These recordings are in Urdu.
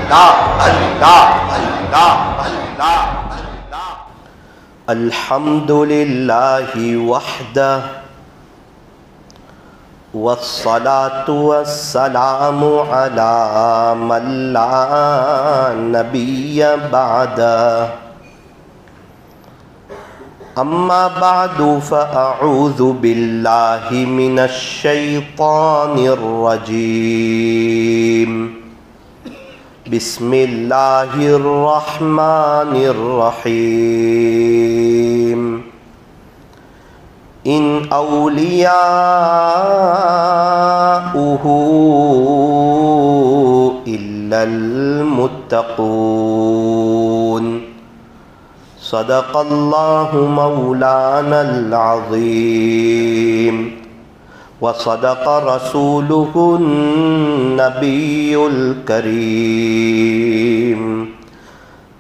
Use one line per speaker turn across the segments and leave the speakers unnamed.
اللہ اللہ اللہ اللہ۔ الحمد للہ وحدہ والصلاة والسلام على من لا نبی بعدہ، اما بعد فاعوذ باللہ من الشیطان الرجیم، بسم اللہ الرحمن الرحیم۔ ان اولیاؤہ الا المتقون، صدق اللہ مولانا العظیم، وصدق رسولہ النبی الکریم،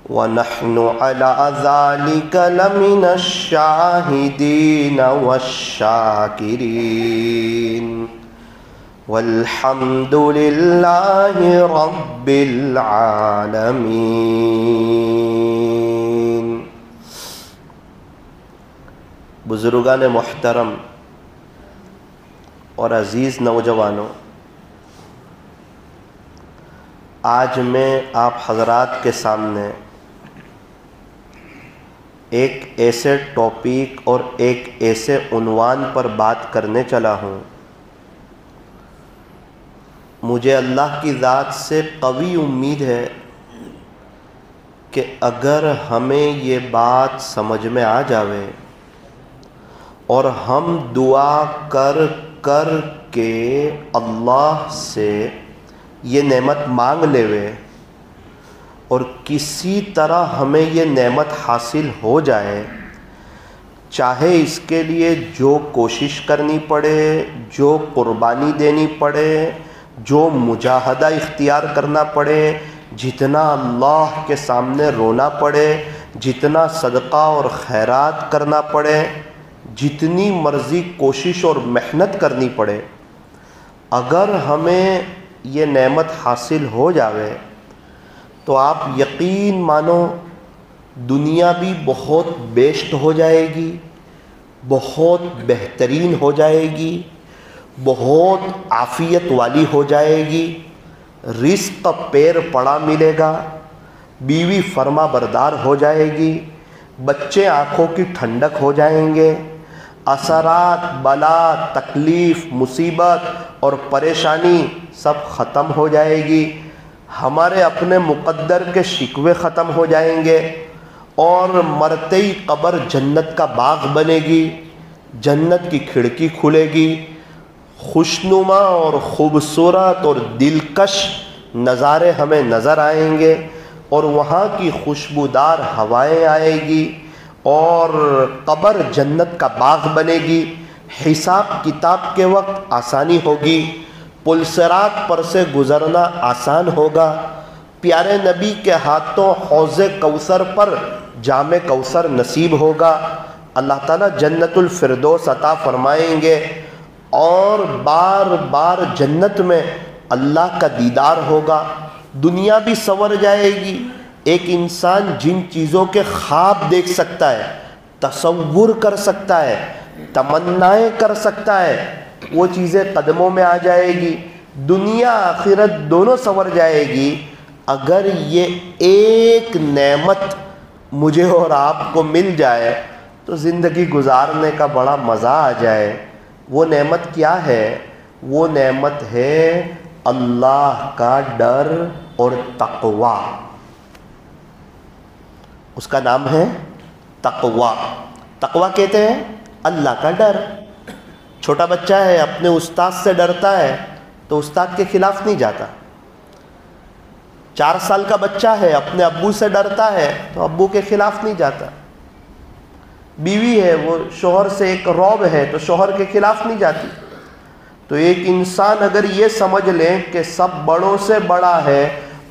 ونحن على ذلك لمن الشاهدين والشاكرين، والحمد لله رب العالمين۔ بزرگان محترم اور عزیز نوجوانوں، آج میں آپ حضرات کے سامنے ایک ایسے ٹاپک اور ایک ایسے عنوان پر بات کرنے چلا ہوں، مجھے اللہ کی ذات سے قوی امید ہے کہ اگر ہمیں یہ بات سمجھ میں آ جاوے اور ہم دعا کر کر کے اللہ سے یہ نعمت مانگ لیوے اور کسی طرح ہمیں یہ نعمت حاصل ہو جائے، چاہے اس کے لیے جو کوشش کرنی پڑے، جو قربانی دینی پڑے، جو مجاہدہ اختیار کرنا پڑے، جتنا اللہ کے سامنے رونا پڑے، جتنا صدقہ اور خیرات کرنا پڑے، جتنی مرضی کوشش اور محنت کرنی پڑے، اگر ہمیں یہ نعمت حاصل ہو جاوے تو آپ یقین مانو دنیا بھی بہت بیشت ہو جائے گی، بہت بہترین ہو جائے گی، بہت عافیت والی ہو جائے گی، رزق پیر پڑا ملے گا، بیوی فرما بردار ہو جائے گی، بچے آنکھوں کی ٹھنڈک ہو جائیں گے، اثرات، بلا، تکلیف، مصیبت اور پریشانی سب ختم ہو جائے گی، ہمارے اپنے مقدر کے شکوے ختم ہو جائیں گے، اور مرتے ہی قبر جنت کا باغ بنے گی، جنت کی کھڑکی کھلے گی، خوشنما اور خوبصورت اور دلکش نظارے ہمیں نظر آئیں گے، اور وہاں کی خوشبودار ہوائیں آئے گی، اور قبر جنت کا باغ بنے گی، حساب کتاب کے وقت آسانی ہوگی، پل صراط پر سے گزرنا آسان ہوگا، پیارے نبی کے ہاتھوں حوض کوثر پر جام کوثر نصیب ہوگا، اللہ تعالیٰ جنت الفردوس عطا فرمائیں گے، اور بار بار جنت میں اللہ کا دیدار ہوگا، دنیا بھی سنور جائے گی۔ ایک انسان جن چیزوں کے خواب دیکھ سکتا ہے، تصور کر سکتا ہے، تمنائیں کر سکتا ہے، وہ چیزیں قدموں میں آ جائے گی، دنیا آخرت دونوں سنور جائے گی، اگر یہ ایک نعمت مجھے اور آپ کو مل جائے تو زندگی گزارنے کا بڑا مزہ آ جائے۔ وہ نعمت کیا ہے؟ وہ نعمت ہے اللہ کا ڈر اور تقوی۔ اس کا نام ہے تقوی۔ تقوی کہتے ہیں اللہ کا ڈر۔ چھوٹا بچہ ہے، اپنے استاد سے ڈرتا ہے تو استاد کے خلاف نہیں جاتا۔ 4 سال کا بچہ ہے، اپنے ابو سے ڈرتا ہے تو ابو کے خلاف نہیں جاتا۔ بیوی ہے، وہ شوہر سے ایک رعب ہے تو شوہر کے خلاف نہیں جاتی۔ تو ایک انسان اگر یہ سمجھ لیں کہ سب بڑوں سے بڑا ہے،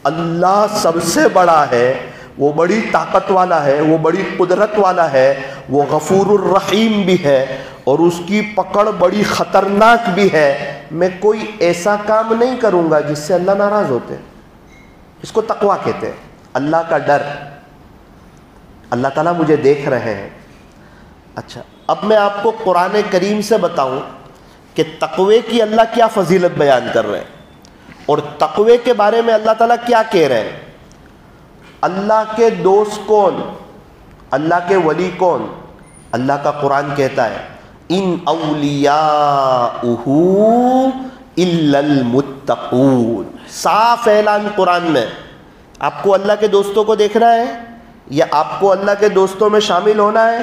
اللہ سب سے بڑا ہے، وہ بڑی طاقت والا ہے، وہ بڑی قدرت والا ہے، وہ غفور الرحیم بھی ہے، اور اس کی پکڑ بڑی خطرناک بھی ہے، میں کوئی ایسا کام نہیں کروں گا جس سے اللہ ناراض ہوتے۔ اس کو تقویٰ کہتے ہیں، اللہ کا ڈر، اللہ تعالیٰ مجھے دیکھ رہے ہیں۔ اچھا، اب میں آپ کو قرآن کریم سے بتاؤں کہ تقوی کی اللہ کیا فضیلت بیان کر رہے ہیں اور تقوی کے بارے میں اللہ تعالیٰ کیا کہہ رہے ہیں۔ اللہ کے دوست کون، اللہ کے ولی کون؟ اللہ کا قرآن کہتا ہے ان اولیاؤہ الا المتقون، صاف اعلان قرآن میں۔ آپ کو اللہ کے دوستوں کو دیکھنا ہے یا آپ کو اللہ کے دوستوں میں شامل ہونا ہے؟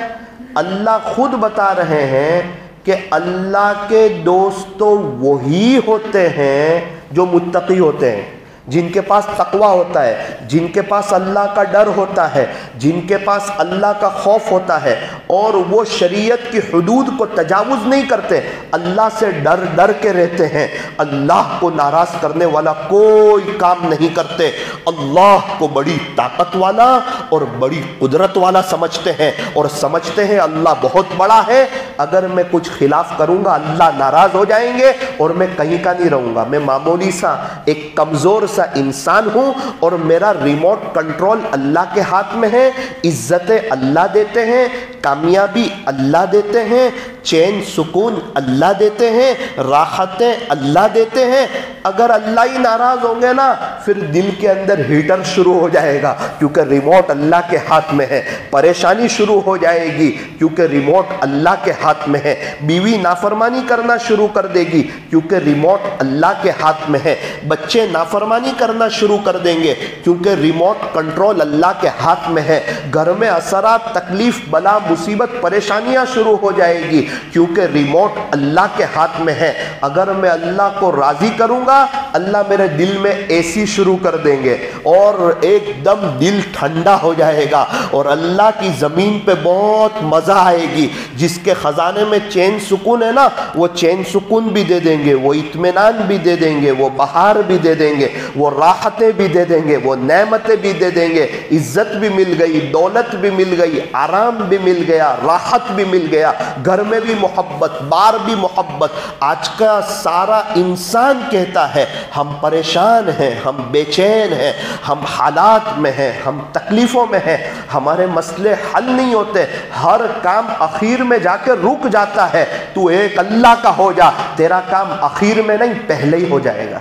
اللہ خود بتا رہے ہیں کہ اللہ کے دوست تو وہی ہوتے ہیں جو متقی ہوتے ہیں، جن کے پاس تقویٰ ہوتا ہے، جن کے پاس اللہ کا ڈر ہوتا ہے، جن کے پاس اللہ کا خوف ہوتا ہے، اور وہ شریعت کی حدود کو تجاوز نہیں کرتے، اللہ سے ڈر کے رہتے ہیں، اللہ کو ناراض کرنے والا کوئی کام نہیں کرتے، اللہ کو بڑی طاقت والا اور بڑی قدرت والا سمجھتے ہیں، اور سمجھتے ہیں اللہ بہت بڑا ہے، اگر میں کچھ خلاف کروں گا اللہ ناراض ہو جائیں گے اور میں کہیں کا نہیں رہوں گا، میں معمولی سا ایک کمزور سا انسان ہوں اور میرا ریموٹ کنٹرول اللہ کے ہاتھ میں ہے، عزتیں اللہ دیتے ہیں، کامیابی اللہ دیتے ہیں، چین سکون اللہ دیتے ہیں، راحتیں اللہ دیتے ہیں۔ اگر اللہ ہی ناراض ہوں گے نا پھر دل کے اندر ہیٹر شروع ہو جائے گا کیونکہ ریموٹ اللہ کے ہاتھ میں ہے، پریشانی شروع ہو جائے گی کیونکہ ریموٹ اللہ کے ہاتھ میں ہے، بیوی نافرمانی کرنا شروع کر دے گی کیونکہ ریموٹ اللہ کے ہاتھ میں ہے، بچے نافرمانی کرنا شروع کر دیں گے کیونکہ ریموٹ کنٹرول اللہ کے ہاتھ میں ہے، گھر میں اثرات، تکلیف، بلا، مصیبت، پریشانیاں شروع ہو جائے گی کیونکہ ریموٹ اللہ کے ہاتھ میں ہے۔ اگر میں اللہ کو راضی کروں گا اللہ میرے دل میں اے سی شروع کر دیں گے اور ایک دم دل ٹھنڈا ہو جائے گا، اور اللہ کی زمین پہ بہت مزہ آئے گی۔ جس کے خزانے میں چین سکون ہے نا وہ چین سکون بھی دے دیں گے، وہ اطمینان بھی دے دیں گے، وہ بہار بھی دے دیں گے، وہ راحتیں بھی دے دیں گے، وہ نعمتیں بھی دے دیں گے، عزت بھی مل گئی، دولت بھی مل گئی، آرام بھی مل گیا، راحت بھی مل گیا، گھر میں بھی محبت، باہر بھی محبت۔ آج کا سارا انسان کہتا ہے ہم پریشان ہیں، ہم بے چین ہیں، ہم حالات میں ہیں، ہم تکلیفوں میں ہیں، ہمارے مسئلے حل نہیں ہوتے، ہر کام اخیر میں جا کے رک جاتا ہے۔ تو ایک اللہ کا ہو جا، تیرا کام اخیر میں نہیں پہلے ہی ہو جائے گا۔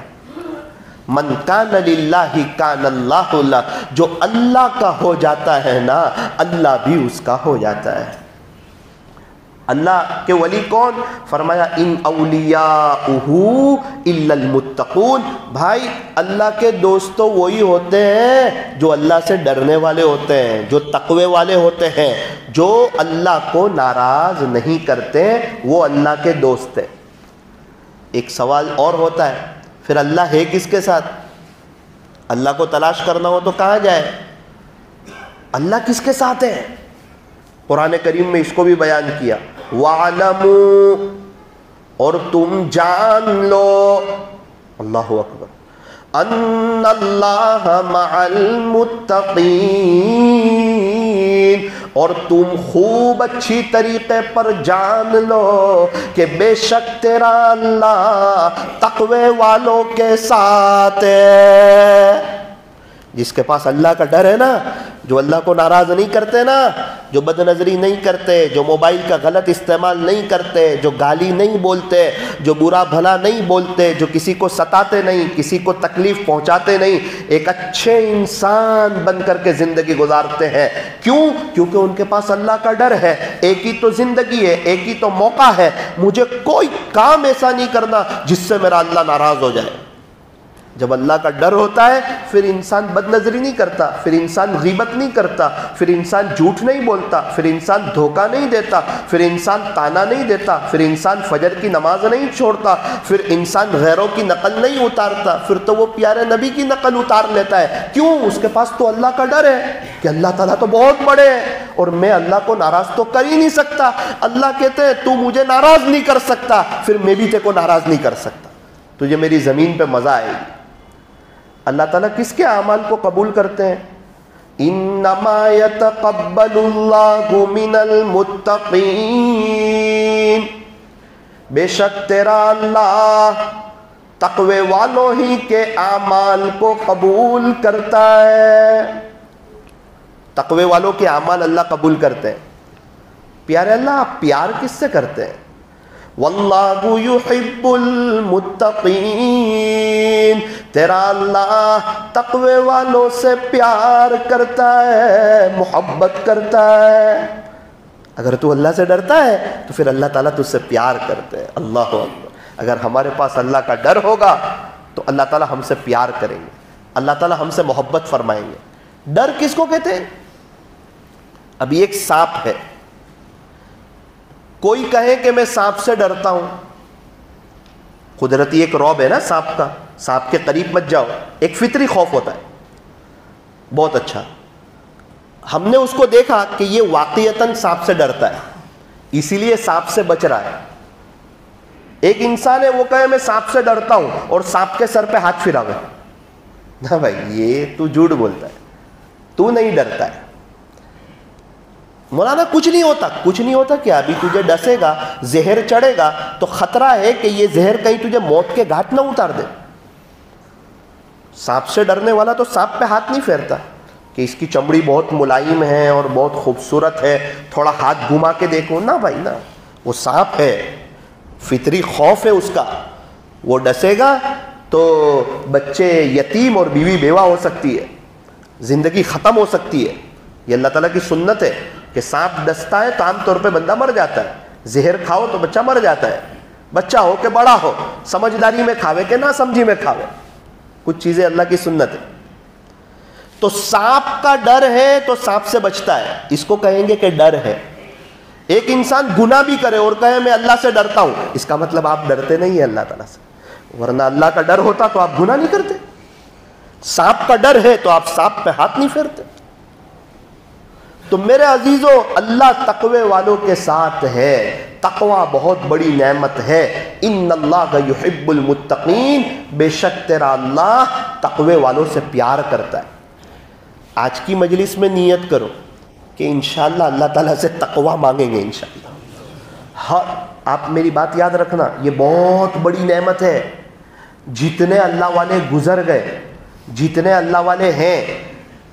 من کان للہ کان اللہ لہ، جو اللہ کا ہو جاتا ہے نا اللہ بھی اس کا ہو جاتا ہے۔ اللہ کے ولی کون؟ فرمایا ان اولیاؤہ الا المتقون۔ بھائی اللہ کے دوست تو وہی ہوتے ہیں جو اللہ سے ڈرنے والے ہوتے ہیں، جو تقوی والے ہوتے ہیں، جو اللہ کو ناراض نہیں کرتے، وہ اللہ کے دوست ہیں۔ ایک سوال اور ہوتا ہے، پھر اللہ ہے کس کے ساتھ؟ اللہ کو تلاش کرنا ہو تو کہاں جائے؟ اللہ کس کے ساتھ ہے؟ قرآن کریم میں اس کو بھی بیان کیا، وَعْلَمُوا، اور تم جان لو، اللہ اکبر، ان اللہ مع المتقین، اور تم خوب اچھی طریقے پر جان لو کہ بے شک تیرا اللہ تقوی والوں کے ساتھ ہے۔ جس کے پاس اللہ کا ڈر ہے نا، جو اللہ کو ناراض نہیں کرتے نا، جو بد نظری نہیں کرتے، جو موبائل کا غلط استعمال نہیں کرتے، جو گالی نہیں بولتے، جو برا بھلا نہیں بولتے، جو کسی کو ستاتے نہیں، کسی کو تکلیف پہنچاتے نہیں، ایک اچھے انسان بن کر کے زندگی گزارتے ہیں۔ کیوں؟ کیونکہ ان کے پاس اللہ کا ڈر ہے۔ ایک ہی تو زندگی ہے، ایک ہی تو موقع ہے، مجھے کوئی کام ایسا نہیں کرنا جس سے میرا اللہ ناراض ہو جائے۔ جب اللہ کا ڈر ہوتا ہے پھر انسان بد نظری نہیں کرتا، پھر انسان غیبت نہیں کرتا، پھر انسان جھوٹ نہیں بولتا، پھر انسان دھوکہ نہیں دیتا، پھر انسان تانا نہیں دیتا، پھر انسان فجر کی نماز نہیں چھوڑتا، پھر انسان غیروں کی نقل نہیں اتارتا، پھر تو وہ پیارے نبی کی نقل اتار لیتا ہے۔ کیوں؟ اس کے پاس تو اللہ کا ڈر ہے کہ اللہ تعالیٰ تو بہت بڑے ہیں اور میں اللہ کو ناراض تو کر ہی نہیں سکتا۔ اللہ کہتے ہیں تو مجھے ناراض نہیں کر سکتا، پھر میں بھی تیرے کو ناراض نہیں کر سکتا، تجھے میری زمین پہ مزہ آئے گی۔ اللہ تعالیٰ کس کے اعمال کو قبول کرتے ہیں؟ انما یتقبل اللہ من المتقین، بے شک تیرا اللہ تقوی والوں ہی کے اعمال کو قبول کرتا ہے. تقوی والوں کے اعمال اللہ قبول کرتے ہیں. پیارے اللہ آپ پیار کس سے کرتے ہیں؟ واللہ یحب المتقین، تیرا اللہ تقوی والوں سے پیار کرتا ہے، محبت کرتا ہے. اگر تو اللہ سے ڈرتا ہے تو پھر اللہ تعالیٰ تجھ سے پیار کرتے ہیں. اللہ اکبر. اگر ہمارے پاس اللہ کا ڈر ہوگا تو اللہ تعالیٰ ہم سے پیار کریں گے، اللہ تعالیٰ ہم سے محبت فرمائیں گے. ڈر کس کو کہتے ہیں؟ ابھی ایک سانپ ہے، کوئی کہے کہ میں سانپ سے ڈرتا ہوں، قدرتی ایک رعب ہے نا سانپ کا، سانپ کے قریب مت جاؤ، ایک فطری خوف ہوتا ہے. بہت اچھا، ہم نے اس کو دیکھا کہ یہ واقعتاً سانپ سے ڈرتا ہے، اسی لیے سانپ سے بچ رہا ہے. ایک انسان ہے وہ کہے میں سانپ سے ڈرتا ہوں اور سانپ کے سر پہ ہاتھ پھراوے، نہ بھائی یہ تو جھوٹ بولتا ہے، تو نہیں ڈرتا ہے. مولانا کچھ نہیں ہوتا، کچھ نہیں ہوتا کیا؟ ابھی تجھے ڈسے گا، زہر چڑھے گا تو خطرہ ہے کہ یہ زہر کہیں تجھے موت کے گھاٹ نہ اتار دے. سانپ سے ڈرنے والا تو سانپ پہ ہاتھ نہیں پھیرتا کہ اس کی چمڑی بہت ملائم ہے اور بہت خوبصورت ہے، تھوڑا ہاتھ گھما کے دیکھو. نہ بھائی نہ، وہ سانپ ہے، فطری خوف ہے اس کا. وہ ڈسے گا تو بچے یتیم اور بیوی بیوہ ہو سکتی ہے، زندگی ختم ہو سکتی ہے. یہ اللہ تعالیٰ کی سنت ہے کہ سانپ ڈستا ہے تو عام طور پہ بندہ مر جاتا ہے. زہر کھاؤ تو بچہ مر جاتا ہے، بچہ ہو کہ بڑا ہو، سمجھداری میں کھاوے کہ نہ سمجھی میں کھاوے. کچھ چیزیں اللہ کی سنت ہے. تو سانپ کا ڈر ہے تو سانپ سے بچتا ہے، اس کو کہیں گے کہ ڈر ہے. ایک انسان گناہ بھی کرے اور کہے میں اللہ سے ڈرتا ہوں، اس کا مطلب آپ ڈرتے نہیں ہیں اللہ تعالیٰ سے، ورنہ اللہ کا ڈر ہوتا تو آپ گناہ نہیں کرتے. سانپ کا ڈر ہے تو آپ سانپ پہ ہاتھ نہیں پھیرتے. تو میرے عزیزو، اللہ تقوی والوں کے ساتھ ہے. تقوی بہت بڑی نعمت ہے. ان اللہ یحب المتقین، بے شک تیرا اللہ تقوی والوں سے پیار کرتا ہے. آج کی مجلس میں نیت کرو کہ انشاءاللہ اللہ تعالیٰ سے تقوی مانگیں گے انشاءاللہ. ہاں آپ میری بات یاد رکھنا، یہ بہت بڑی نعمت ہے. جتنے اللہ والے گزر گئے، جتنے اللہ والے ہیں،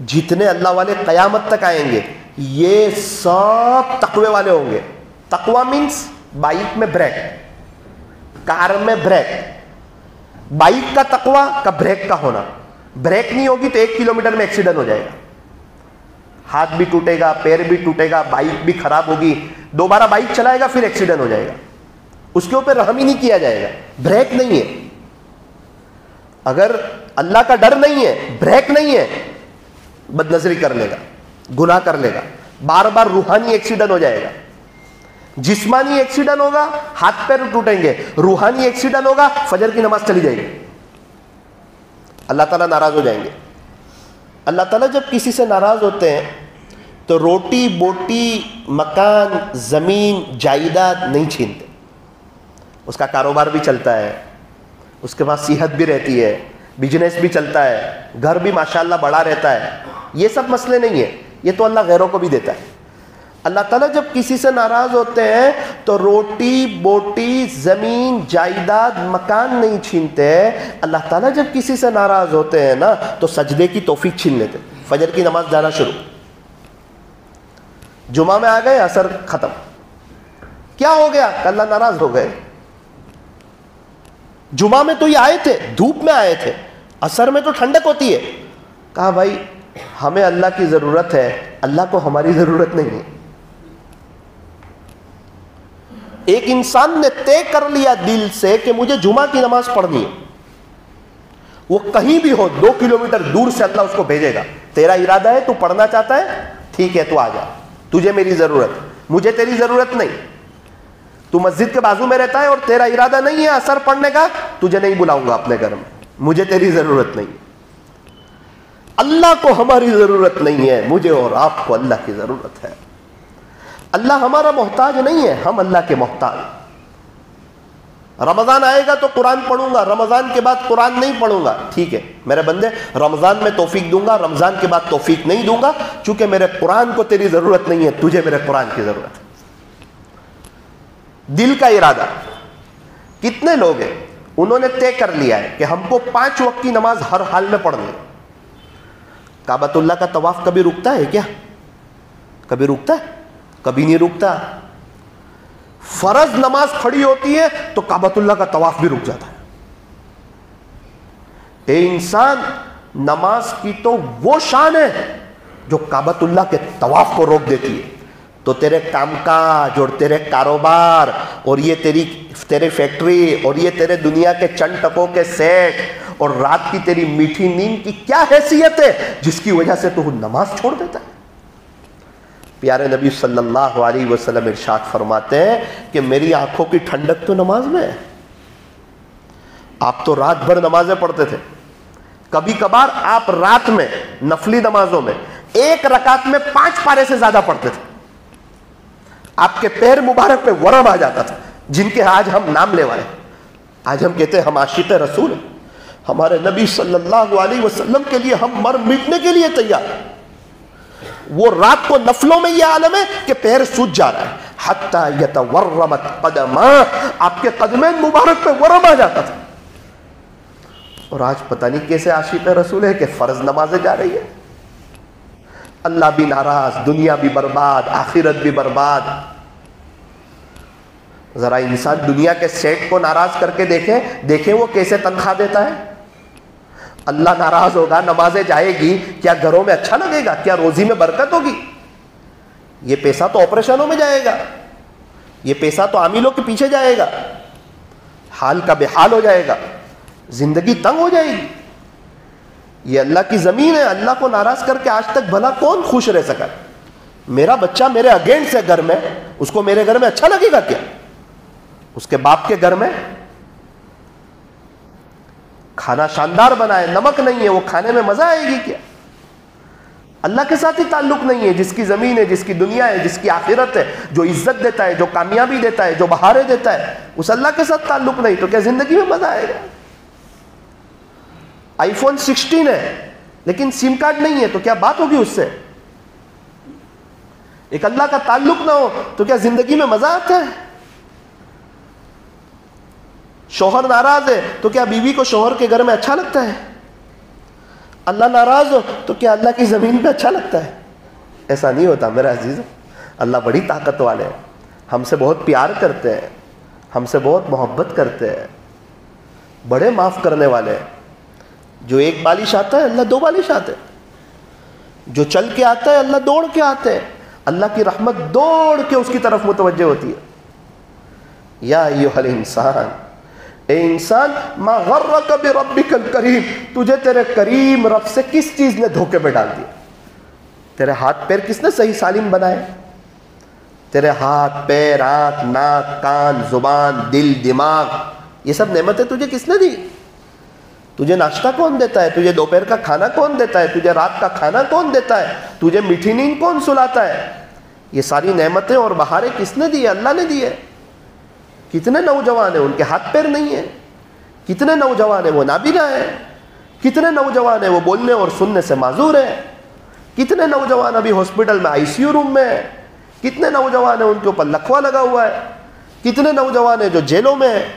جتنے اللہ والے قیامت تک آئیں گے، یہ سب تقوی والے ہوں گے. تقوی مینس بائک میں بریک، کار میں بریک. بائک کا تقوی کا بریک کا ہونا. بریک نہیں ہوگی تو 1 کلومیٹر میں ایکسیڈنٹ ہو جائے گا، ہاتھ بھی ٹوٹے گا، پیر بھی ٹوٹے گا، بائک بھی خراب ہوگی، دوبارہ بائک چلائے گا پھر ایکسیڈنٹ ہو جائے گا. اس کے اوپر رحم ہی نہیں کیا جائے گا. بریک نہیں ہے. اگر اللہ کا ڈر نہیں ہے، بریک نہیں ہے، بد نظری کر لے گا، گناہ کر لے گا، بار بار روحانی ایکسیڈنٹ ہو جائے گا. جسمانی ایکسیڈنٹ ہوگا، ہاتھ پیر ٹوٹیں گے. روحانی ایکسیڈنٹ ہوگا، فجر کی نماز چلی جائے گی، اللہ تعالیٰ ناراض ہو جائیں گے. اللہ تعالیٰ جب کسی سے ناراض ہوتے ہیں تو روٹی بوٹی، مکان، زمین، جائیداد نہیں چھینتے. اس کا کاروبار بھی چلتا ہے، اس کے پاس صحت بھی رہتی ہے، بزنس بھی چلتا ہے، گھر بھی ماشاءاللہ بڑا رہتا ہے. یہ سب مسئلے نہیں ہیں، یہ تو اللہ غیروں کو بھی دیتا ہے. اللہ تعالیٰ جب کسی سے ناراض ہوتے ہیں تو روٹی بوٹی، زمین، جائیداد، مکان نہیں چھینتے. اللہ تعالیٰ جب کسی سے ناراض ہوتے ہیں نا تو سجدے کی توفیق چھین لیتے. فجر کی نماز جانا شروع، جمعہ میں آ گئے، عصر ختم. کیا ہو گیا؟ کہ اللہ ناراض ہو گئے. جمعہ میں تو یہ آئے تھے، دھوپ میں آئے تھے، عصر میں تو ٹھنڈک ہوتی ہے. کہا بھائی ہمیں اللہ کی ضرورت ہے، اللہ کو ہماری ضرورت نہیں ہے. ایک انسان نے طے کر لیا دل سے کہ مجھے جمعہ کی نماز پڑھنی ہے، وہ کہیں بھی ہو، 2 کلومیٹر دور سے اللہ اس کو بھیجے گا. تیرا ارادہ ہے، تو پڑھنا چاہتا ہے، ٹھیک ہے تو آ جا، تجھے میری ضرورت، مجھے تیری ضرورت نہیں. تو مسجد کے بازو میں رہتا ہے اور تیرا ارادہ نہیں ہے عصر پڑھنے کا، تجھے نہیں بلاؤں گا اپنے گھر میں، مجھے تیری ضرورت نہیں. اللہ کو ہماری ضرورت نہیں ہے، مجھے اور آپ کو اللہ کی ضرورت ہے. اللہ ہمارا محتاج نہیں ہے، ہم اللہ کے محتاج. رمضان آئے گا تو قرآن پڑھوں گا، رمضان کے بعد قرآن نہیں پڑھوں گا. ٹھیک ہے میرے بندے، رمضان میں توفیق دوں گا، رمضان کے بعد توفیق نہیں دوں گا، چونکہ میرے قرآن کو تیری ضرورت نہیں ہے، تجھے میرے قرآن کی ضرورت ہے. دل کا ارادہ. کتنے لوگ ہیں انہوں نے طے کر لیا ہے کہ ہم کو 5 وقت کی نماز ہر حال میں پڑھنی ہے. کعبۃ اللہ کا طواف کبھی رکتا ہے کیا؟ کبھی رکتا ہے؟ کبھی نہیں رکتا. فرض نماز کھڑی ہوتی ہے تو کعبۃ اللہ کا طواف بھی رک جاتا ہے. اے انسان، نماز کی تو وہ شان ہے جو کعبۃ اللہ کے طواف کو روک دیتی ہے. تو تیرے کام کاج اور تیرے کاروبار اور یہ تیرے فیکٹری اور یہ تیرے دنیا کے چند ٹکوں کے سیٹ اور رات کی تیری میٹھی نیند کی کیا حیثیت ہے جس کی وجہ سے تو نماز چھوڑ دیتا ہے؟ پیارے نبی صلی اللہ علیہ وسلم ارشاد فرماتے ہیں کہ میری آنکھوں کی ٹھنڈک تو نماز میں ہے. آپ تو رات بھر نمازیں پڑھتے تھے. کبھی کبھار آپ رات میں نفلی نمازوں میں 1 رکعت میں 5 پارے سے زیادہ پڑھتے تھے. آپ کے پیر مبارک پہ ورم آ جاتا تھا جن کے آج ہم نام لیوائے. آج ہم کہتے ہیں ہم عاشق رسول ہیں. ہمارے نبی صلی اللہ علیہ وسلم کے لیے ہم مر مٹنے کے لیے تیار ہیں. وہ رات کو نفلوں میں یہ عالم ہے کہ پیر سوج جا رہا ہے. حتی یتورمت قدما، آپ کے قدمین مبارک پہ ورم آ جاتا تھا. اور آج پتہ نہیں کیسے عاشق رسول ہے کہ فرض نمازیں جا رہی ہے. اللہ بھی ناراض، دنیا بھی برباد، آخرت بھی برباد. ذرا انسان دنیا کے سیٹ کو ناراض کر کے دیکھیں وہ کیسے تنخواہ دیتا ہے. اللہ ناراض ہوگا، نمازیں جائے گی، کیا گھروں میں اچھا لگے گا؟ کیا روزی میں برکت ہوگی؟ یہ پیسہ تو آپریشنوں میں جائے گا، یہ پیسہ تو عاملوں کے پیچھے جائے گا. حال کا بے حال ہو جائے گا، زندگی تنگ ہو جائے گی. یہ اللہ کی زمین ہے. اللہ کو ناراض کر کے آج تک بھلا کون خوش رہ سکا؟ میرا بچہ میرے اگینسٹ ہے گھر میں، اس کو میرے گھر میں اچھا لگے گا کیا؟ اس کے باپ کے گھر میں کھانا شاندار بنا ہے، نمک نہیں ہے، وہ کھانے میں مزہ آئے گی کیا؟ اللہ کے ساتھ ہی تعلق نہیں ہے. جس کی زمین ہے، جس کی دنیا ہے، جس کی آخرت ہے، جو عزت دیتا ہے، جو کامیابی دیتا ہے، جو بہاریں دیتا ہے، اس اللہ کے ساتھ تعلق نہیں تو کیا زندگی میں مزہ آئے گا؟ آئی فون 16 ہے لیکن سم کارڈ نہیں ہے تو کیا بات ہوگی اس سے؟ ایک اللہ کا تعلق نہ ہو تو کیا زندگی میں مزہ آتا ہے؟ شوہر ناراض ہے تو کیا بیوی کو شوہر کے گھر میں اچھا لگتا ہے؟ اللہ ناراض ہو تو کیا اللہ کی زمین پہ اچھا لگتا ہے؟ ایسا نہیں ہوتا میرا عزیز. اللہ بڑی طاقت والے ہیں، ہم سے بہت پیار کرتے ہیں، ہم سے بہت محبت کرتے ہیں، بڑے معاف کرنے والے ہیں. جو 1 بالش آتا ہے اللہ 2 بالش آتے ہیں، جو چل کے آتا ہے اللہ دوڑ کے آتے ہیں. اللہ کی رحمت دوڑ کے اس کی طرف متوجہ ہوتی ہے. یا ایھا الانسان، اے انسان، ما غرک بربک الکریم، تجھے تیرے کریم رب سے کس چیز نے دھوکے میں ڈال دیا؟ تیرے ہاتھ پیر کس نے صحیح سالم بنائے؟ تیرے ہاتھ پیر، آنکھ، ناک، کان، زبان، دل، دماغ، یہ سب نعمتیں تجھے کس نے دی؟ تجھے ناشتہ کون دیتا ہے؟ تجھے دوپہر کا کھانا کون دیتا ہے؟ تجھے رات کا کھانا کون دیتا ہے؟ تجھے میٹھی نیند کون سلاتا ہے؟ یہ ساری نعمتیں اور بہاریں کس نے دی ہے؟ اللہ نے دی ہے. کتنے نوجوان ہیں ان کے ہاتھ پیر نہیں ہیں؟ کتنے نوجوان ہیں وہ نابینا ہیں؟ کتنے نوجوان ہیں وہ بولنے اور سننے سے معذور ہیں؟ کتنے نوجوان ابھی ہاسپٹل میں ICU روم میں ہیں؟ کتنے نوجوان ہیں ان کے اوپر لکھوا لگا ہوا ہے؟ کتنے نوجوان ہیں جو جیلوں میں ہیں؟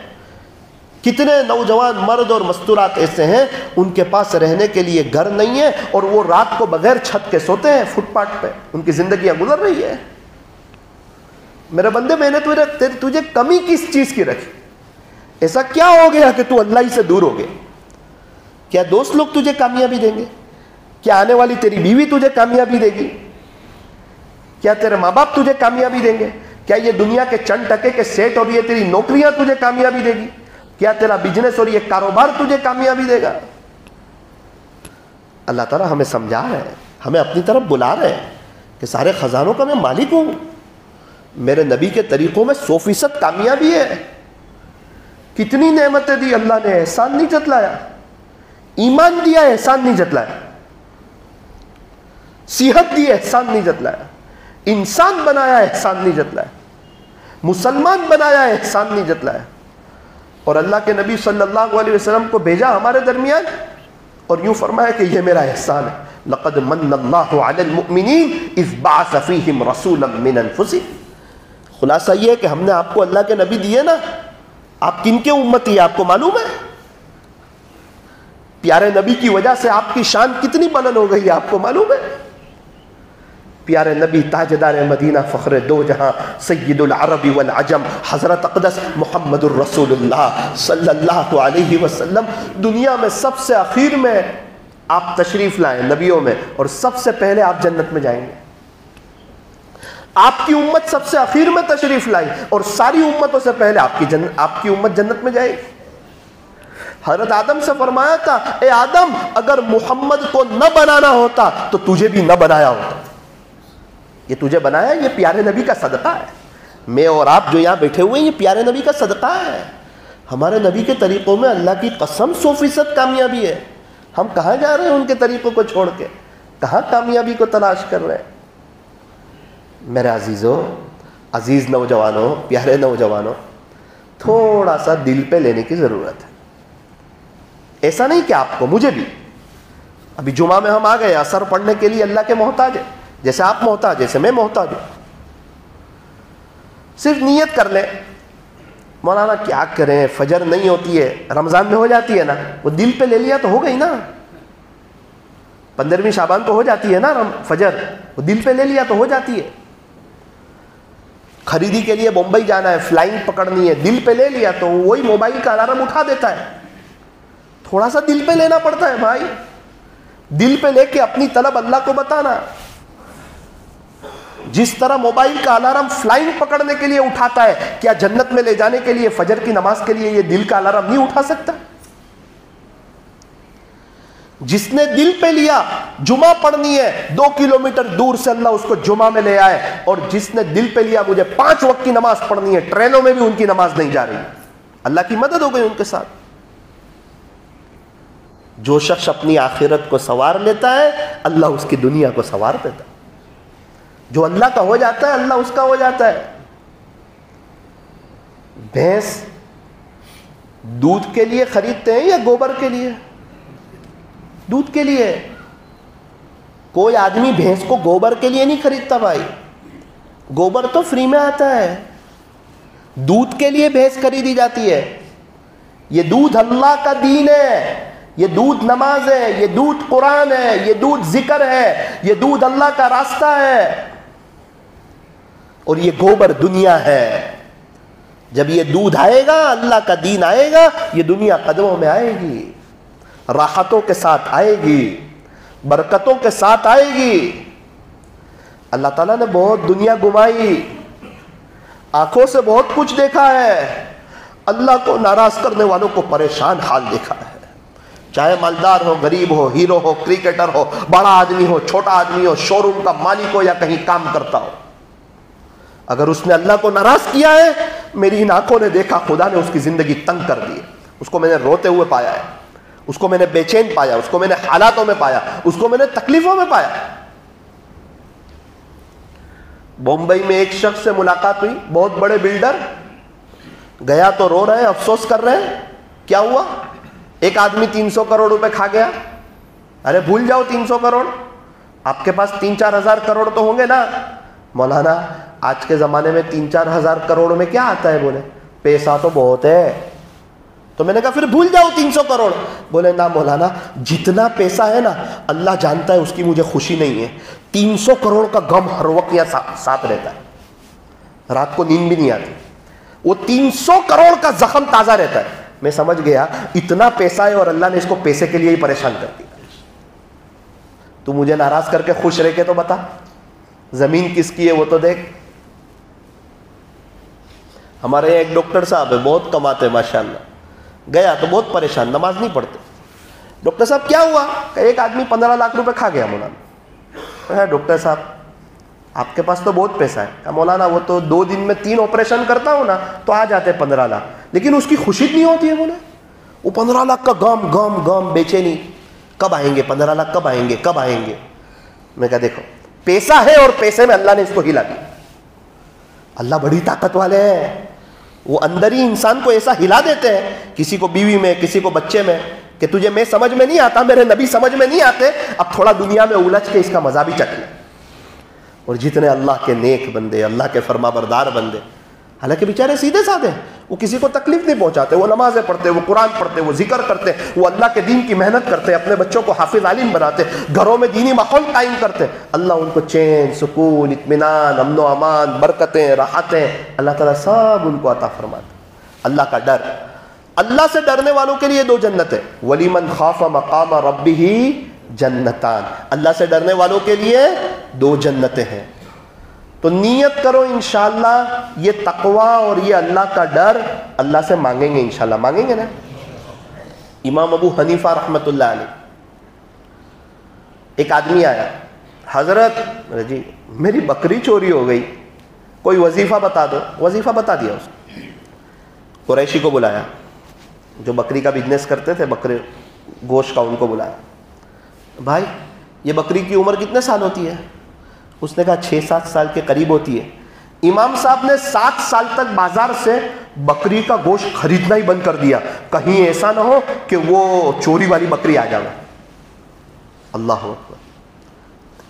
کتنے نوجوان مرد اور مستورات ایسے ہیں ان کے پاس رہنے کے لیے گھر نہیں ہے اور وہ رات کو بغیر چھت کے سوتے ہیں فٹ پاتھ پہ. ان کی زندگیاں گزر رہی ہے. میرے بندے، میں نے تجھے کمی کس چیز کی رکھی؟ ایسا کیا ہو گیا کہ تو اللہ ہی سے دور ہو گیا؟ کیا دوست لوگ تجھے کامیابی دیں گے؟ کیا آنے والی تیری بیوی تجھے کامیابی دے گی؟ کیا تیرے ماں باپ تجھے کامیابی دیں گے؟ کیا یہ دنیا کے چند ٹکے کے سیٹ اور یہ تیری نوکریاں تجھے کامیابی دے گی؟ کیا تیرا بزنس اور یہ کاروبار تجھے کامیابی دے گا؟ اللہ تعالیٰ ہمیں سمجھا رہے ہیں، ہمیں اپنی طرف بلا رہے ہیں کہ سارے خزانوں کا میں مالک ہوں. میرے نبی کے طریقوں میں 100% کامیابی ہے. کتنی نعمتیں دی اللہ نے، احسان نہیں جتلایا. ایمان دیا، احسان نہیں جتلایا. صحت دی، احسان نہیں جتلایا. انسان بنایا، احسان نہیں جتلایا. مسلمان بنایا، احسان نہیں جتلایا. اور اللہ کے نبی صلی اللہ علیہ وسلم کو بھیجا ہمارے درمیان اور یوں فرمایا کہ یہ میرا احسان ہے. لقد من اللہ علی المؤمنین اذ بعث فیہم رسولا من انفسہم. خلاصہ یہ ہے کہ ہم نے آپ کو اللہ کے نبی دیے نا آپ کن کے امتی ہیں آپ کو معلوم ہے؟ پیارے نبی کی وجہ سے آپ کی شان کتنی بلند ہو گئی آپ کو معلوم ہے؟ پیارے نبی تاجدار مدینہ فخر دو جہاں سید العرب والعجم حضرت اقدس محمد الرسول اللہ صلی اللہ علیہ وسلم دنیا میں سب سے اخیر میں آپ تشریف لائیں نبیوں میں، اور سب سے پہلے آپ جنت میں جائیں گے. آپ کی امت سب سے اخیر میں تشریف لائی اور ساری امتوں سے پہلے آپ کی امت جنت میں جائے گی. حضرت آدم سے فرمایا تھا اے آدم اگر محمد کو نہ بنانا ہوتا تو تجھے بھی نہ بنایا ہوتا. یہ تجھے بنایا یہ پیارے نبی کا صدقہ ہے. میں اور آپ جو یہاں بیٹھے ہوئے ہیں یہ پیارے نبی کا صدقہ ہے. ہمارے نبی کے طریقوں میں اللہ کی قسم 100% کامیابی ہے. ہم کہاں جا رہے ہیں ان کے طریقوں کو چھوڑ کے؟ کہاں کامیابی کو تلاش کر رہے ہیں؟ میرے عزیزوں، عزیز نوجوانوں، پیارے نوجوانوں، تھوڑا سا دل پہ لینے کی ضرورت ہے. ایسا نہیں کہ آپ کو، مجھے بھی ابھی جمعہ میں ہم آ گئے اثر پڑھنے کے لیے، اللہ کے محتاج ہیں جیسے آپ محتاج، جیسے میں محتاج ہوں. صرف نیت کر لیں مولانا کیا کریں فجر نہیں ہوتی ہے، رمضان میں ہو جاتی ہے نا، وہ دل پہ لے لیا تو ہو گئی نا. 15ویں شعبان کو ہو جاتی ہے نا فجر، وہ دل پہ لے لیا تو ہو جاتی ہے. خریدی کے لیے بمبئی جانا ہے، فلائنگ پکڑنی ہے، دل پہ لے لیا تو وہی موبائل کا الارم اٹھا دیتا ہے. تھوڑا سا دل پہ لینا پڑتا ہے بھائی. دل پہ لے کے اپنی طلب اللہ کو بتانا. جس طرح موبائل کا الارم فلائنگ پکڑنے کے لیے اٹھاتا ہے، کیا جنت میں لے جانے کے لیے فجر کی نماز کے لیے یہ دل کا الارم نہیں اٹھا سکتا؟ جس نے دل پہ لیا جمعہ پڑھنی ہے 2 کلومیٹر دور سے اللہ اس کو جمعہ میں لے آئے، اور جس نے دل پہ لیا مجھے 5 وقت کی نماز پڑھنی ہے، ٹرینوں میں بھی ان کی نماز نہیں جا رہی، اللہ کی مدد ہو گئی ان کے ساتھ. جو شخص اپنی آخرت کو سنوار لیتا ہے اللہ اس کی دنیا کو سنوار دیتا ہے. جو اللہ کا ہو جاتا ہے اللہ اس کا ہو جاتا ہے. بھینس دودھ کے لیے خریدتے ہیں یا گوبر کے لیے؟ دودھ کے لیے. کوئی آدمی بھینس کو گوبر کے لیے نہیں خریدتا بھائی، گوبر تو فری میں آتا ہے. دودھ کے لیے بھینس خریدی جاتی ہے. یہ دودھ اللہ کا دین ہے، یہ دودھ نماز ہے، یہ دودھ قرآن ہے، یہ دودھ ذکر ہے، یہ دودھ اللہ کا راستہ ہے، اور یہ گوبر دنیا ہے. جب یہ دودھ آئے گا اللہ کا دین آئے گا، یہ دنیا قدموں میں آئے گی، راحتوں کے ساتھ آئے گی، برکتوں کے ساتھ آئے گی. اللہ تعالیٰ نے بہت دنیا گھمائی، آنکھوں سے بہت کچھ دیکھا ہے. اللہ کو ناراض کرنے والوں کو پریشان حال دیکھا ہے. چاہے مالدار ہو، غریب ہو، ہیرو ہو، کرکٹر ہو، بڑا آدمی ہو، چھوٹا آدمی ہو، شو روم کا مالک ہو یا کہیں کام کرتا ہو، اگر اس نے اللہ کو ناراض کیا ہے، میری ان آنکھوں نے دیکھا خدا نے اس کی زندگی تنگ کر دی. اس کو میں نے روتے ہوئے پایا ہے، اس کو میں نے بے چین پایا، اس کو میں نے حالاتوں میں پایا، اس کو میں نے تکلیفوں میں پایا. بمبئی میں ایک شخص سے ملاقات ہوئی، بہت بڑے بلڈر، گیا تو رو رہے ہیں، افسوس کر رہے ہیں. کیا ہوا؟ ایک آدمی 300 کروڑ روپے کھا گیا. ارے بھول جاؤ 300 کروڑ، آپ کے پاس 3-4 ہزار کروڑ تو ہوں گے نا. مولانا آج کے زمانے میں 3-4 ہزار کروڑ میں کیا آتا ہے؟ بولے پیسہ تو بہت ہے. تو میں نے کہا پھر بھول جاؤ 300 کروڑ. بولے نا مولانا جتنا پیسہ ہے نا اللہ جانتا ہے اس کی مجھے خوشی نہیں ہے. 300 کروڑ کا غم ہر وقت یہاں ساتھ رہتا ہے، رات کو نیند بھی نہیں آتی. وہ 300 کروڑ کا زخم تازہ رہتا ہے. میں سمجھ گیا اتنا پیسہ ہے اور اللہ نے اس کو پیسے کے لیے ہی پریشان کر دیا. تو مجھے ناراض کر کے خوش رہ کے تو بتا، زمین کس کی ہے وہ تو دیکھ. ہمارے یہاں ایک ڈاکٹر صاحب ہے، بہت کماتے ماشاءاللہ. گیا تو بہت پریشان، نماز نہیں پڑھتے. ڈاکٹر صاحب کیا ہوا؟ کہ ایک آدمی 15 لاکھ روپے کھا گیا. مولانا ڈاکٹر صاحب آپ کے پاس تو بہت پیسہ ہے. کہ مولانا وہ تو 2 دن میں 3 آپریشن کرتا ہوں نا تو آ جاتے 15 لاکھ، لیکن اس کی خوشی نہیں ہوتی ہے. بولے وہ 15 لاکھ کا غم بیچے نہیں، کب آئیں گے 15 لاکھ، کب آئیں گے کب آئیں گے. میں کہا دیکھو پیسہ ہے اور پیسے میں اللہ نے اس کو ہلا دیا. اللہ بڑی طاقت والے ہیں، وہ اندر ہی انسان کو ایسا ہلا دیتے ہیں، کسی کو بیوی میں، کسی کو بچے میں، کہ تجھے میں سمجھ میں نہیں آتا، میرے نبی سمجھ میں نہیں آتے، اب تھوڑا دنیا میں الجھ کے اس کا مزہ بھی چکھ لے. اور جتنے اللہ کے نیک بندے، اللہ کے فرما بردار بندے، حالانکہ بیچارے سیدھے سادے، وہ کسی کو تکلیف نہیں پہنچاتے، وہ نمازیں پڑھتے، وہ قرآن پڑھتے، وہ ذکر کرتے، وہ اللہ کے دین کی محنت کرتے، اپنے بچوں کو حافظ عالم بناتے، گھروں میں دینی ماحول قائم کرتے، اللہ ان کو چین، سکون، اطمینان، امن و امان، برکتیں، راحتیں اللہ تعالیٰ سب ان کو عطا فرماتے۔ اللہ کا ڈر، اللہ سے ڈرنے والوں کے لیے 2 جنتیں، وَلِمَنْ خَافَ مَقَامَ رَبِّهِ جنتان، اللہ سے ڈرنے والوں کے لیے 2 جنتیں ہیں۔ تو نیت کرو انشاءاللہ یہ تقوی اور یہ اللہ کا ڈر اللہ سے مانگیں گے، انشاءاللہ مانگیں گے نا۔ امام ابو حنیفہ رحمۃ اللہ علیہ، ایک آدمی آیا، حضرت جی میری بکری چوری ہو گئی، کوئی وظیفہ بتا دو۔ وظیفہ بتا دیا اس کو، قریشی کو بلایا جو بکری کا بزنس کرتے تھے، بکرے گوشت کا، ان کو بلایا، بھائی یہ بکری کی عمر کتنے سال ہوتی ہے؟ اس نے کہا 6-7 سال کے قریب ہوتی ہے۔ امام صاحب نے 7 سال تک بازار سے بکری کا گوشت خریدنا ہی بند کر دیا، کہیں ایسا نہ ہو کہ وہ چوری والی بکری آ جائے۔ اللہ اکبر،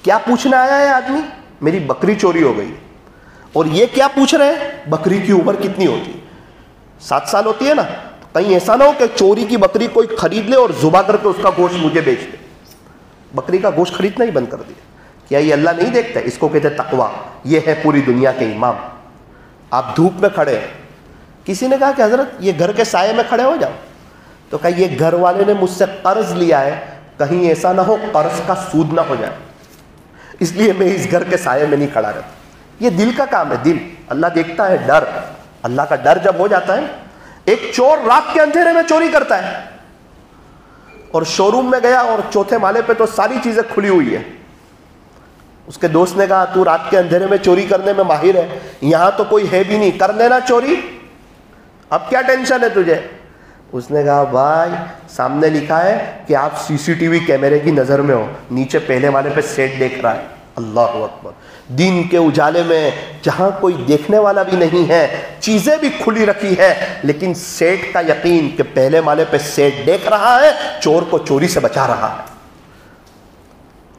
کیا پوچھنے آیا ہے آدمی؟ میری بکری چوری ہو گئی، اور یہ کیا پوچھ رہے ہیں؟ بکری کی عمر کتنی ہوتی ہے؟ 7 سال ہوتی ہے نا، کہیں ایسا نہ ہو کہ چوری کی بکری کوئی خرید لے اور ذبح کر کے اس کا گوشت مجھے بیچ دے۔ بکری کا گوشت خریدنا ہی بند کر دیا۔ کیا یہ اللہ نہیں دیکھتا؟ اس کو کہتے تقویٰ۔ یہ ہے پوری دنیا کے امام۔ آپ دھوپ میں کھڑے ہیں، کسی نے کہا کہ حضرت یہ گھر کے سائے میں کھڑے ہو جاؤ، تو کہا یہ گھر والے نے مجھ سے قرض لیا ہے، کہیں ایسا نہ ہو قرض کا سود نہ ہو جائے، اس لیے میں اس گھر کے سائے میں نہیں کھڑا رہتا۔ یہ دل کا کام ہے، دل اللہ دیکھتا ہے۔ ڈر، اللہ کا ڈر جب ہو جاتا ہے۔ ایک چور رات کے اندھیرے میں چوری کرتا ہے، اور شو روم میں گیا اور 4تھے مالے پہ تو ساری چیزیں کھلی ہوئی ہے۔ اس کے دوست نے کہا تو رات کے اندھیرے میں چوری کرنے میں ماہر ہے، یہاں تو کوئی ہے بھی نہیں، کر لینا چوری، اب کیا ٹینشن ہے تجھے؟ اس نے کہا بھائی سامنے لکھا ہے کہ آپ CCTV کیمرے کی نظر میں ہو، نیچے پہلے والے پہ سیٹ دیکھ رہا ہے۔ اللہ اکبر، دین کے اجالے میں جہاں کوئی دیکھنے والا بھی نہیں ہے، چیزیں بھی کھلی رکھی ہے، لیکن سیٹ کا یقین کہ پہلے والے پہ سیٹ دیکھ رہا ہے، چور کو چوری سے بچا رہا ہے۔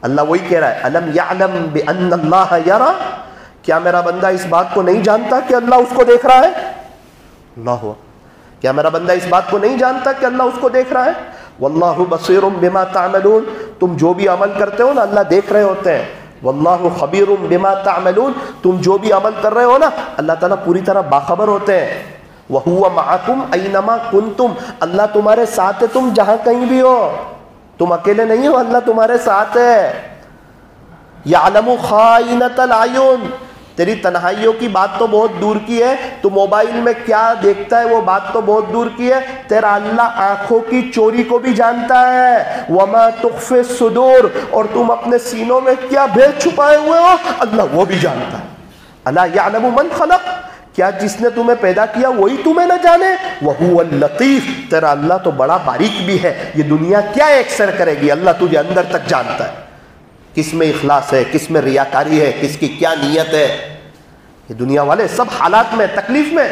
اللہ وہی کہہ رہا ہے، الم یعلم بان اللہ یرا، کیا میرا بندہ اس بات کو نہیں جانتا کہ اللہ اس کو دیکھ رہا ہے؟ اللہ، کیا میرا بندہ اس بات کو نہیں جانتا کہ اللہ اس کو دیکھ رہا ہے؟ واللہ بصیر بما تعملون، تم جو بھی عمل کرتے ہو نا اللہ دیکھ رہے ہوتے ہیں۔ واللہ خبیر بما تعملون، تم جو بھی عمل کر رہے ہو نا اللہ تعالیٰ پوری طرح باخبر ہوتے ہیں۔ وہو معکم اینما کنتم، اللہ تمہارے ساتھ ہے تم جہاں کہیں بھی ہو، تم اکیلے نہیں ہو، اللہ تمہارے ساتھ ہے۔ یعلم خائنۃ الاعین، تیری تنہائیوں کی بات تو بہت دور کی ہے، تو موبائل میں کیا دیکھتا ہے وہ بات تو بہت دور کی ہے، تیرا اللہ آنکھوں کی چوری کو بھی جانتا ہے۔ وما تخفی الصدور، اور تم اپنے سینوں میں کیا بھید چھپائے ہوئے ہو اللہ وہ بھی جانتا ہے۔ الا یعلم من خلق، کیا جس نے تمہیں پیدا کیا وہی تمہیں نہ جانے؟ وہو اللطیف، تیرا اللہ تو بڑا باریک بھی ہے، یہ دنیا کیا ایکسر کرے گی اللہ تجھے اندر تک جانتا ہے، کس میں اخلاص ہے، کس میں ریاکاری ہے، کس کی کیا نیت ہے۔ یہ دنیا والے سب حالات میں، تکلیف میں،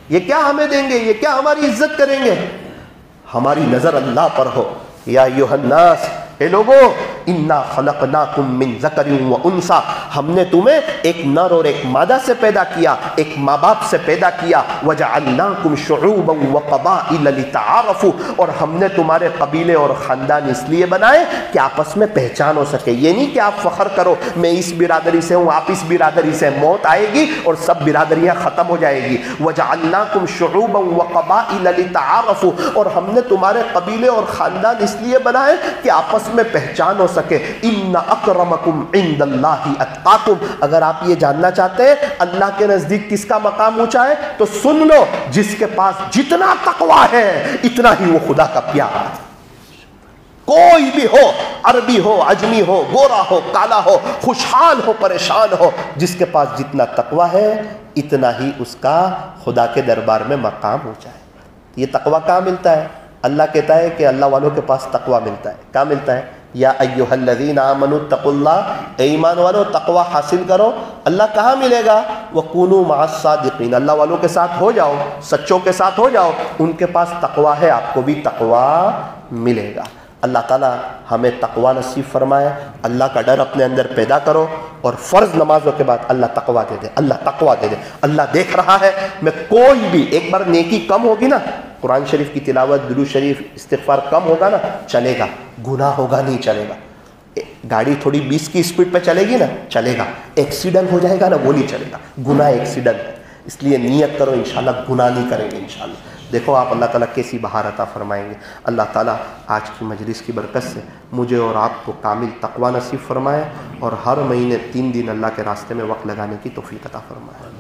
یہ کیا ہمیں دیں گے، یہ کیا ہماری عزت کریں گے، ہماری نظر اللہ پر ہو۔ یا ایھا الناس، اے لوگو، انا خلقناکم من ذکر و انثی، ہم نے تمہیں ایک نر اور ایک مادہ سے پیدا کیا، ایک ماں باپ سے پیدا کیا۔ وجعلناکم شعوبا وقبائل لتعارفوا، اور ہم نے تمہارے قبیلے اور خاندان اس لیے بنائے کہ آپس میں پہچان ہو سکے۔ یہ نہیں کہ آپ فخر کرو میں اس برادری سے ہوں، آپ اس برادری سے، موت آئے گی اور سب برادریاں ختم ہو جائے گی۔ وجعلناکم شعوبا وقبائل لتعارفوا، اور ہم نے تمہارے قبیلے اور خاندان اس لیے بنائے کہ آپس میں پہچان ہو سکے۔ ان اکرمکم عند اللہ اتقاکم، اگر آپ یہ جاننا چاہتے ہیں اللہ کے نزدیک کس کا مقام اونچا ہے تو سن لو، جس کے پاس جتنا تقویٰ ہے اتنا ہی وہ خدا کا پیارا ہے۔ کوئی بھی ہو، عربی ہو، عجمی ہو، گورا ہو، کالا ہو، خوشحال ہو، پریشان ہو، جس کے پاس جتنا تقویٰ ہے اتنا ہی اس کا خدا کے دربار میں مقام اونچا ہے۔ یہ تقویٰ کہاں ملتا ہے؟ اللہ کہتا ہے کہ اللہ والوں کے پاس تقویٰ ملتا ہے۔ کہاں ملتا ہے؟ یا ایھا الذین آمنوا اتقوا اللہ، اے ایمان والو تقویٰ حاصل کرو۔ اللہ کہاں ملے گا؟ وکونوا مع الصادقین، اللہ والوں کے ساتھ ہو جاؤ، سچوں کے ساتھ ہو جاؤ، ان کے پاس تقویٰ ہے، آپ کو بھی تقویٰ ملے گا۔ اللہ تعالیٰ ہمیں تقویٰ نصیب فرمائے۔ اللہ کا ڈر اپنے اندر پیدا کرو، اور فرض نمازوں کے بعد اللہ تقویٰ دے دے، اللہ تقویٰ دے دے۔ اللہ دیکھ رہا ہے میں کوئی بھی، ایک بار نیکی کم ہوگی نا، قرآن شریف کی تلاوت، درود شریف، استغفار کم ہوگا نا، چلے گا، گناہ ہوگا نہیں چلے گا۔ گاڑی تھوڑی 20 کی اسپیڈ پہ چلے گی نا، چلے گا، ایکسیڈنٹ ہو جائے گا نا، وہ نہیں چلے گا، گناہ ایکسیڈنٹ ہے۔ اس لیے نیت کرو انشاءاللہ گناہ نہیں کریں گے انشاءاللہ۔ دیکھو آپ اللہ تعالیٰ کیسی بہار عطا فرمائیں گے۔ اللہ تعالیٰ آج کی مجلس کی برکت سے مجھے اور آپ کو کامل تقویٰ نصیب فرمائے، اور ہر مہینے 3 دن اللہ کے راستے میں وقت لگانے کی توفیق عطا فرمائے۔